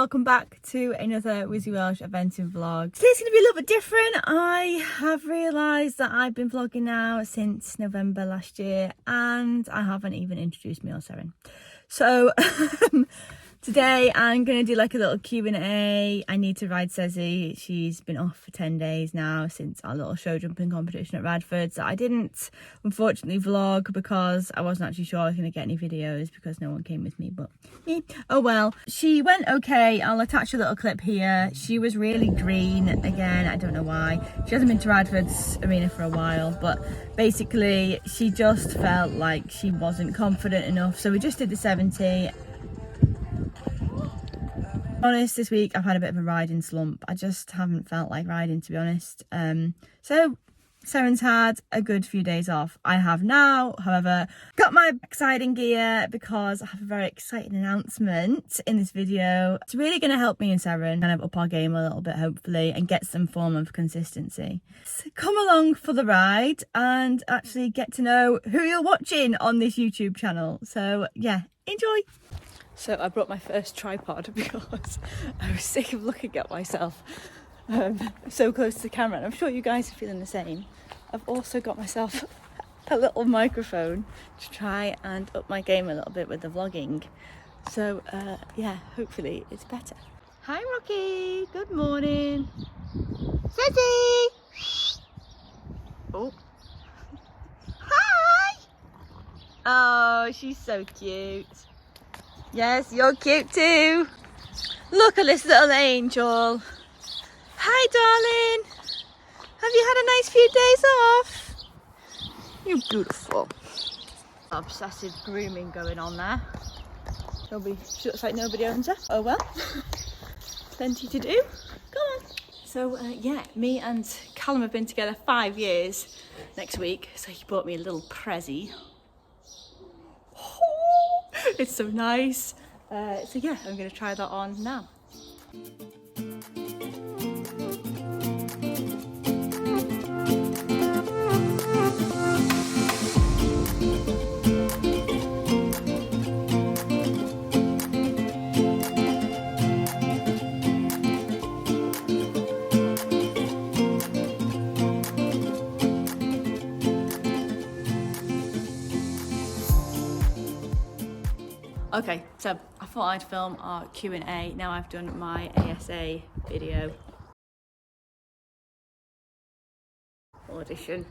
welcome back to another Wizzy Welsh adventure vlog. Today's going to be a little bit different. I have realised that I've been vlogging now since November last year and I haven't even introduced me or Seren. So today I'm going to do like a little Q&A. I need to ride Sezzy. She's been off for 10 days now since our little show jumping competition at Radford. So I didn't unfortunately vlog because I wasn't actually sure I was going to get any videos because no one came with me, but oh well. She went okay. I'll attach a little clip here. She was really green again. I don't know why. She hasn't been to Radford's arena for a while, but basically she just felt like she wasn't confident enough. So we just did the 70. Honest, this week I've had a bit of a riding slump. I just haven't felt like riding, to be honest. So Seren's had a good few days off. I have now, however, got my exciting gear because I have a very exciting announcement in this video. It's really going to help me and Seren kind of up our game a little bit, hopefully, and get some form of consistency. So come along for the ride and actually get to know who you're watching on this YouTube channel. So yeah, enjoy. So I brought my first tripod because I was sick of looking at myself so close to the camera, and I'm sure you guys are feeling the same. I've also got myself a little microphone to try and up my game a little bit with the vlogging. So yeah, hopefully it's better. Hi Rocky, good morning. Sezzy! Oh. Hi! Oh, she's so cute. Yes, you're cute too. Look at this little angel. Hi, darling. Have you had a nice few days off? You're beautiful. Obsessive grooming going on there. She looks like nobody owns her. Oh well. Plenty to do. Come on. So yeah, me and Callum have been together 5 years next week. So he bought me a little prezzy. It's so nice. So yeah, I'm going to try that on now. Okay, so I thought I'd film our Q&A. Now I've done my ASA video. Audition.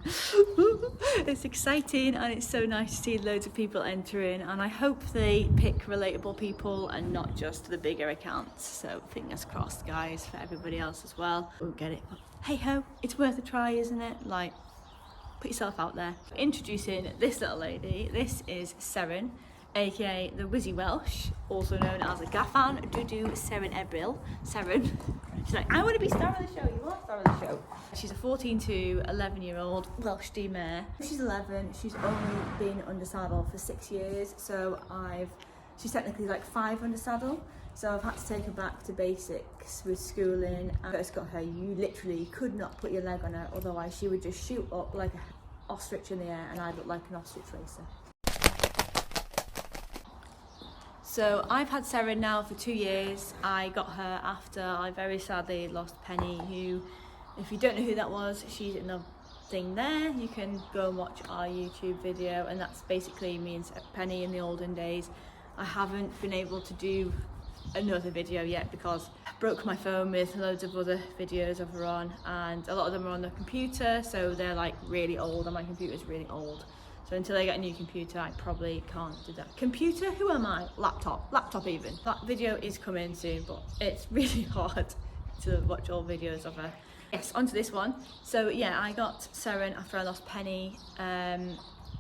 It's exciting and it's so nice to see loads of people entering, and I hope they pick relatable people and not just the bigger accounts. So fingers crossed, guys, for everybody else as well. Won't get it, but hey ho, it's worth a try, isn't it? Like, put yourself out there. Introducing this little lady. This is Seren, aka the Wizzy Welsh, also known as a Gaffan Dudu Seren Ebril. Seren, she's like, I want to be star of the show. You are star of the show. She's a 14 to 11-year-old Welsh D mare. She's 11. She's only been under saddle for 6 years, so she's technically like 5 under saddle. So I've had to take her back to basics with schooling. When I first got her, you literally could not put your leg on her, otherwise she would just shoot up like an ostrich in the air, and I'd look like an ostrich racer. So I've had Seren now for 2 years. I got her after I very sadly lost Penny, who, if you don't know who that was, she's another thing there. You can go and watch our YouTube video, and that's basically me and Penny in the olden days. I haven't been able to do another video yet because I broke my phone with loads of other videos of her on, and a lot of them are on the computer, so they're like really old, and my computer's really old. So until I get a new computer, I probably can't do that. Computer? Who am I? Laptop even. That video is coming soon, but it's really hard to watch all videos of her. Yes, onto this one. So yeah, I got Seren after I lost Penny.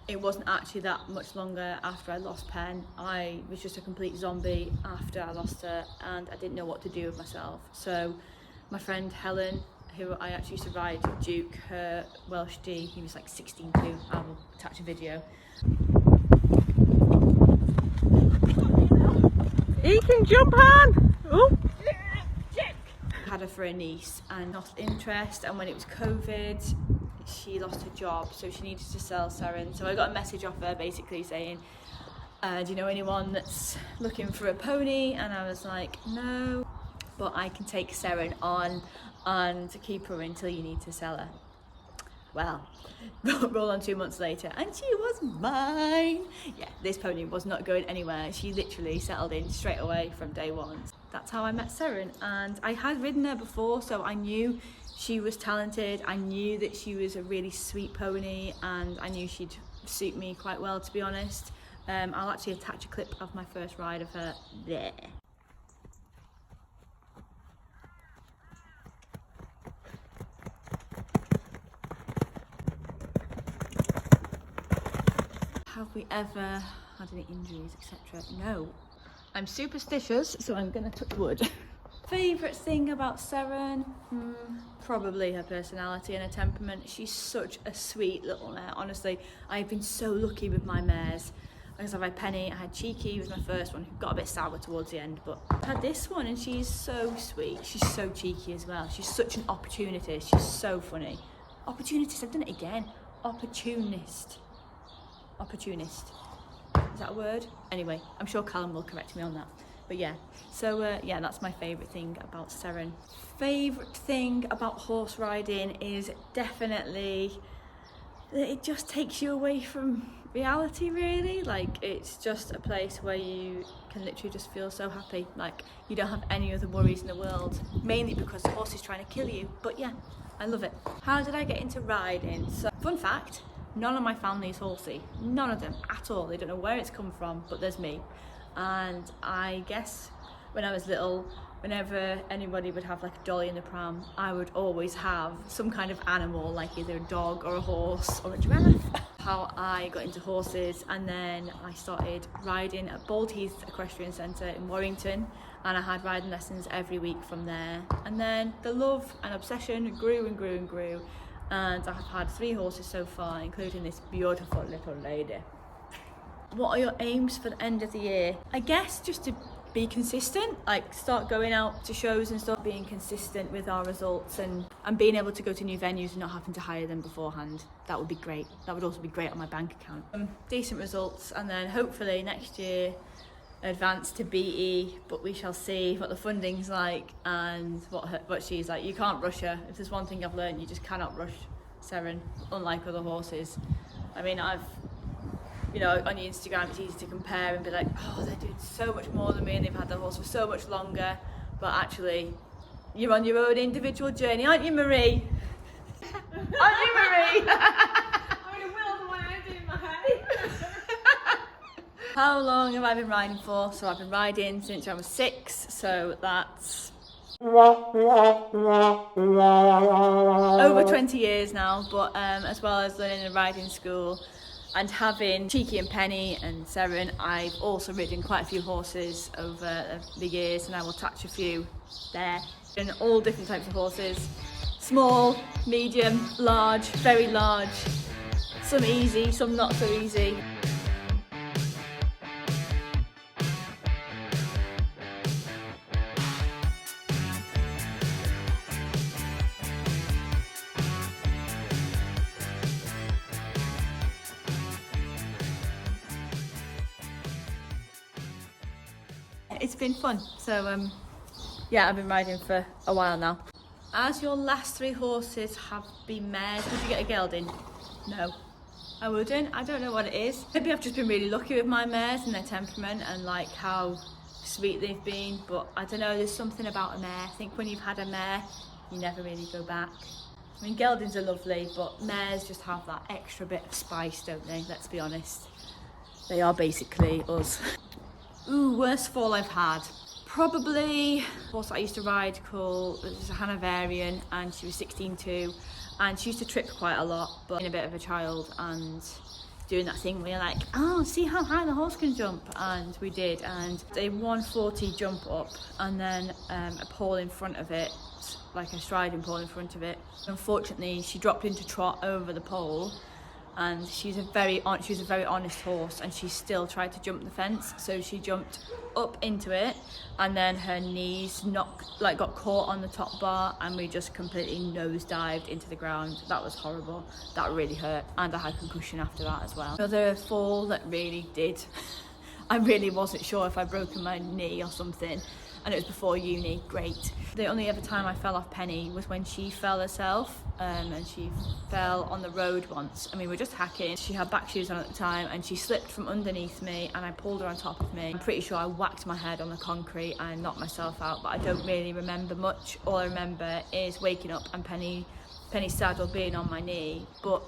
It wasn't actually that much longer after I lost Pen. I was just a complete zombie after I lost her, and I didn't know what to do with myself. So my friend Helen, who I actually used to ride Duke, her Welsh D, he was like 16 too. I will attach a video. He can jump on! Oh. Had her for a niece and lost interest, and when it was COVID, she lost her job, so she needed to sell Seren. So I got a message off her basically saying, do you know anyone that's looking for a pony? And I was like, no. but I can take Seren on and keep her until you need to sell her. Well, roll on 2 months later and she was mine. Yeah, this pony was not going anywhere. She literally settled in straight away from day one. That's how I met Seren, and I had ridden her before, so I knew she was talented. I knew that she was a really sweet pony, and I knew she'd suit me quite well, to be honest. I'll actually attach a clip of my first ride of her there. Have we ever had any injuries, etc.? No. I'm superstitious, so I'm gonna touch wood. Favourite thing about Seren? Probably her personality and her temperament. She's such a sweet little mare. Honestly, I've been so lucky with my mares. Because I've had Penny, I had Cheeky, was my first one, who got a bit sour towards the end, but I had this one and she's so sweet. She's so cheeky as well. She's such an opportunist. She's so funny. Opportunist, I've done it again. Opportunist. Is that a word? Anyway, I'm sure Callum will correct me on that. But yeah, so yeah, that's my favourite thing about Seren. Favourite thing about horse riding is definitely that it just takes you away from reality, really. Like, it's just a place where you can literally just feel so happy. Like, you don't have any other worries in the world, mainly because the horse is trying to kill you. But yeah, I love it. How did I get into riding? So, fun fact, none of my family is horsey. None of them at all. They don't know where it's come from, but there's me. And I guess when I was little, whenever anybody would have like a dolly in the pram, I would always have some kind of animal, like either a dog or a horse or a giraffe. How I got into horses, and then I started riding at Bald Heath Equestrian Centre in Warrington, and I had riding lessons every week from there. And then the love and obsession grew and grew and grew, and I have had 3 horses so far, including this beautiful little lady. What are your aims for the end of the year? I guess just to be consistent, like start going out to shows and start being consistent with our results, and being able to go to new venues and not having to hire them beforehand. That would be great. That would also be great on my bank account. Decent results, and then hopefully next year advance to BE, but we shall see what the funding's like and what she's like. You can't rush her. If there's one thing I've learned, you just cannot rush Seren, unlike other horses. I mean, you know, on your Instagram it's easy to compare and be like, oh, they're doing so much more than me and they've had the horse for so much longer. But actually, you're on your own individual journey, aren't you, Marie? Aren't you, Marie? I mean, Will, the one I did in my head. How long have I been riding for? So I've been riding since I was 6, so that's over 20 years now. But as well as learning in a riding school and having Cheeky and Penny and Seren, I've also ridden quite a few horses over the years, and I will touch a few there. And all different types of horses. Small, medium, large, very large. Some easy, some not so easy. It's been fun, so yeah, I've been riding for a while now. As your last 3 horses have been mares, would you get a gelding? No, I wouldn't. I don't know what it is. Maybe I've just been really lucky with my mares and their temperament and like how sweet they've been, but I don't know, there's something about a mare. I think when you've had a mare, you never really go back. I mean, geldings are lovely, but mares just have that extra bit of spice, don't they? Let's be honest. They are basically us. Ooh, worst fall I've had. Probably a horse that I used to ride called, it was a Hanoverian, and she was 16.2, and she used to trip quite a lot, but being a bit of a child and doing that thing where you're like, oh, see how high the horse can jump, and we did, and a 140 jump up, and then a pole in front of it, like a striding pole in front of it. Unfortunately, she dropped into trot over the pole, and she's a very honest horse, and she still tried to jump the fence, so she jumped up into it, and then her knees got caught on the top bar, and we just completely nosedived into the ground. That was horrible. That really hurt, and I had concussion after that as well. Another fall that really did I really wasn't sure if I'd broken my knee or something. and it was before uni. Great. The only other time I fell off Penny was when she fell herself, and she fell on the road once. I mean, we were just hacking. She had back shoes on at the time, and she slipped from underneath me, and I pulled her on top of me. I'm pretty sure I whacked my head on the concrete and knocked myself out, but I don't really remember much. All I remember is waking up and Penny's saddle being on my knee, but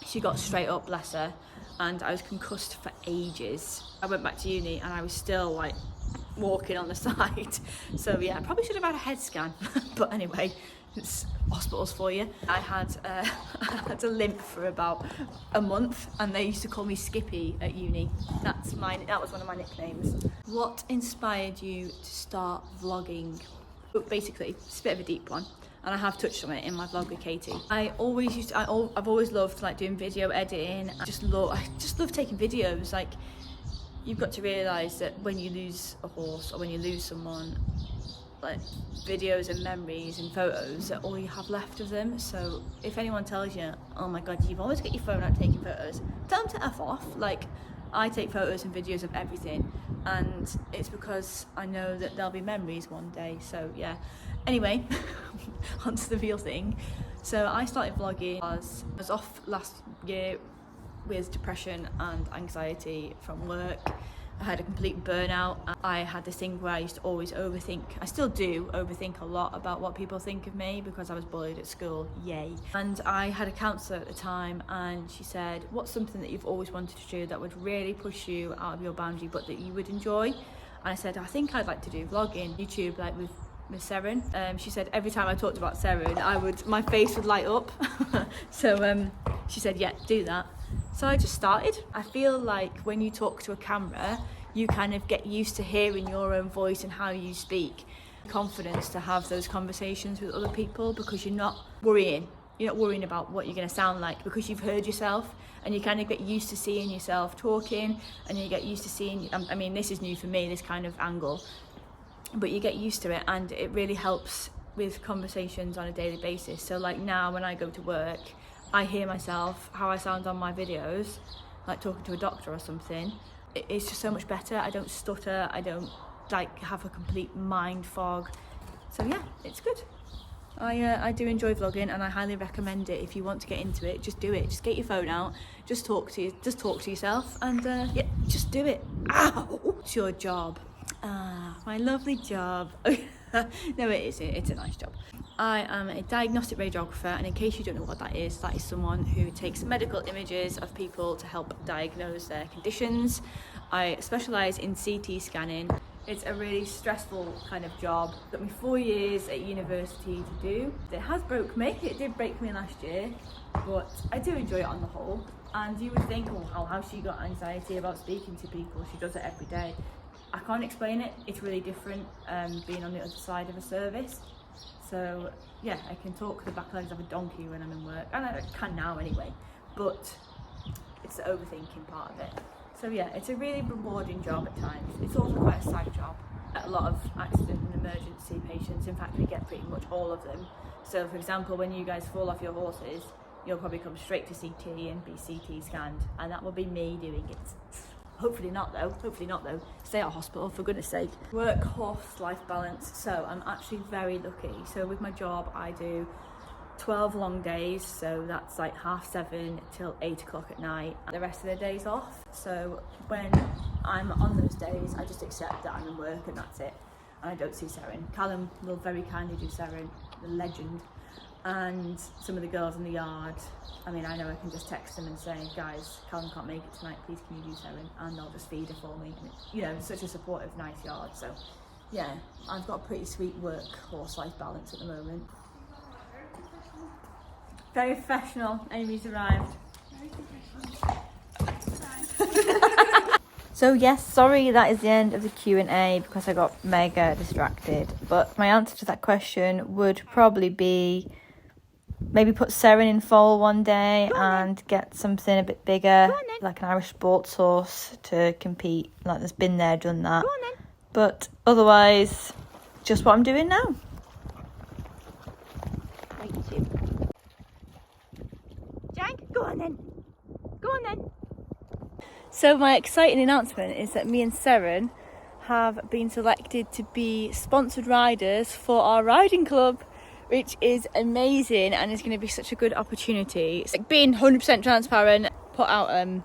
she got straight up, bless her, and I was concussed for ages. I went back to uni and I was still like walking on the side. So yeah, I probably should have had a head scan. But anyway, it's hospitals for you. I had a limp for about a month, and they used to call me Skippy at uni. That was one of my nicknames. What inspired you to start vlogging? Basically, it's a bit of a deep one, and I have touched on it in my vlog with Katie. I've always loved like doing video editing. I just love taking videos. Like, you've got to realise that when you lose a horse or when you lose someone, like, videos and memories and photos are all you have left of them. So if anyone tells you, oh my god, you've always got your phone out taking photos, tell them to F off. Like, I take photos and videos of everything, and it's because I know that there'll be memories one day. So yeah, anyway, onto the real thing. So I started vlogging. I was off last year with depression and anxiety from work. I had a complete burnout. I had this thing where I used to always overthink. I still do overthink a lot about what people think of me because I was bullied at school, yay. And I had a counsellor at the time, and she said, what's something that you've always wanted to do that would really push you out of your boundary but that you would enjoy? And I said, I think I'd like to do vlogging, YouTube, like with Seren. She said every time I talked about Seren, my face would light up. So she said, yeah, do that. So I just started. I feel like when you talk to a camera, you kind of get used to hearing your own voice and how you speak. Confidence to have those conversations with other people because you're not worrying about what you're going to sound like because you've heard yourself, and you kind of get used to seeing yourself talking, and you get used to seeing, I mean, this is new for me, this kind of angle, but you get used to it, and it really helps with conversations on a daily basis. So like now when I go to work, I hear myself, how I sound on my videos, like talking to a doctor or something. It's just so much better. I don't stutter, I don't like have a complete mind fog. So yeah, it's good. I do enjoy vlogging, and I highly recommend it. If you want to get into it, just do it. Just get your phone out, just talk to yourself, and yeah, just do it. Ow! It's your job. My lovely job. No, it isn't. It's a nice job. I am a diagnostic radiographer, and in case you don't know what that is someone who takes medical images of people to help diagnose their conditions. I specialise in CT scanning. It's a really stressful kind of job. It took me 4 years at university to do. It has broke me. It did break me last year, but I do enjoy it on the whole. And you would think, oh, how she got anxiety about speaking to people. She does it every day. I can't explain it. It's really different being on the other side of a service. So yeah, I can talk the back legs of a donkey when I'm in work, and I can now anyway, but it's the overthinking part of it. So yeah, it's a really rewarding job at times. It's also quite a sad job. A lot of accident and emergency patients, in fact we get pretty much all of them. So for example, when you guys fall off your horses, you'll probably come straight to CT and be CT scanned, and that will be me doing it. Hopefully not though, stay at hospital for goodness sake. Work-horse-life balance, so I'm actually very lucky. So with my job I do 12 long days, so that's like 7:30 till 8 o'clock at night. The rest of the days off, so when I'm on those days I just accept that I'm in work and that's it, and I don't see Seren. Callum will very kindly do Seren, the legend, and some of the girls in the yard. I mean, I know I can just text them and say, guys, Callum can't make it tonight, please can you do Seren, and they'll just feed her for me. And it's such a supportive, nice yard. So yeah, I've got a pretty sweet work-horse-life balance at the moment. Very professional. Amy's arrived. So yes, sorry, that is the end of the Q&A because I got mega distracted. But my answer to that question would probably be maybe put Seren in foal one day and get something a bit bigger, like an Irish sports horse to compete. Like, there's been there, done that. But otherwise, just what I'm doing now. Jank, go on then. So my exciting announcement is that me and Seren have been selected to be sponsored riders for our riding club, which is amazing and is going to be such a good opportunity. It's like being 100% transparent, put out a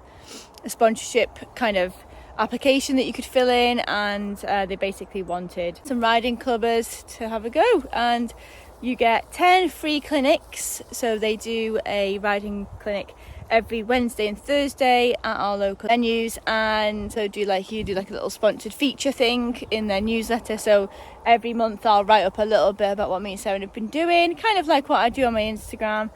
sponsorship kind of application that you could fill in, and they basically wanted some riding clubbers to have a go, and you get 10 free clinics. So they do a riding clinic every Wednesday and Thursday at our local venues, and so you do like a little sponsored feature thing in their newsletter. So every month I'll write up a little bit about what me and Sarah have been doing, kind of like what I do on my Instagram.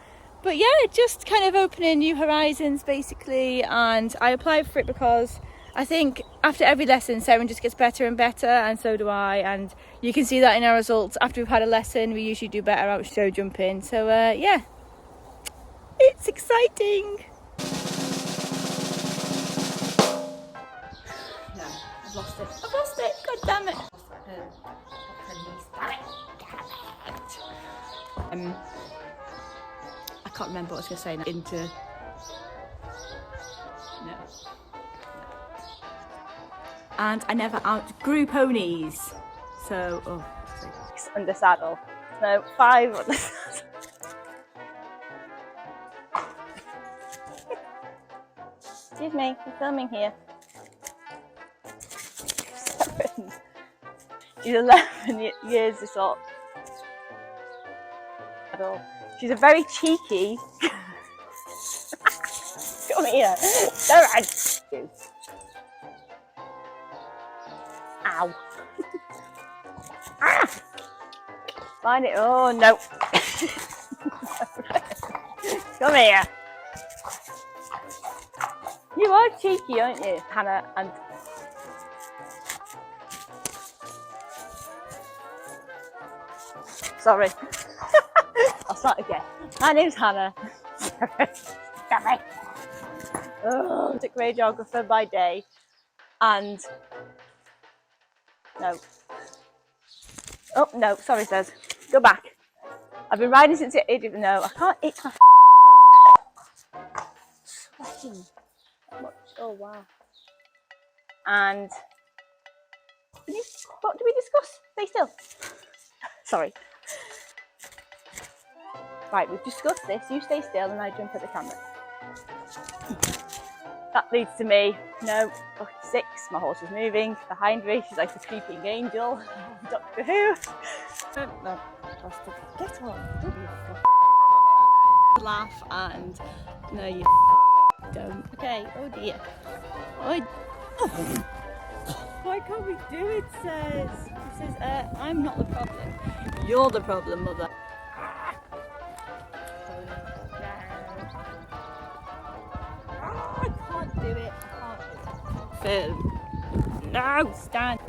But yeah, just kind of opening new horizons basically. And I applied for it because I think after every lesson Sarah just gets better and better, and so do I, and you can see that in our results. After we've had a lesson we usually do better out show jumping. So yeah, it's exciting. No, I've lost it, god damn it. I can't remember what I was going to say now. No. And I never outgrew ponies. So, oh, 6 under saddle. No, 5 under saddle. Excuse me, I'm filming here. 7. She's 11 years this old. She's a very cheeky. Come here. Sarah. Ow. Ah! Find it. Oh no. Come here. You are cheeky, aren't you, Hannah? And sorry. I'll start again. My name's Hannah. Sorry. Oh, a radiographer by day, and no. Oh no, sorry, says. Go back. I've been riding since the age of no. I can't itch my sweating that much. Oh wow. And what do we discuss? Stay still. Sorry. Right, we've discussed this. You stay still and I jump at the camera. That leads to me. No, 6. My horse is moving behind me. She's like a creeping angel. Doctor Who. No, get on. Laugh and no, you don't. Okay. Oh dear. Oh. Why can't we do it? Says. It says, I'm not the problem. You're the problem, mother. I can't do it. Film. No, stand.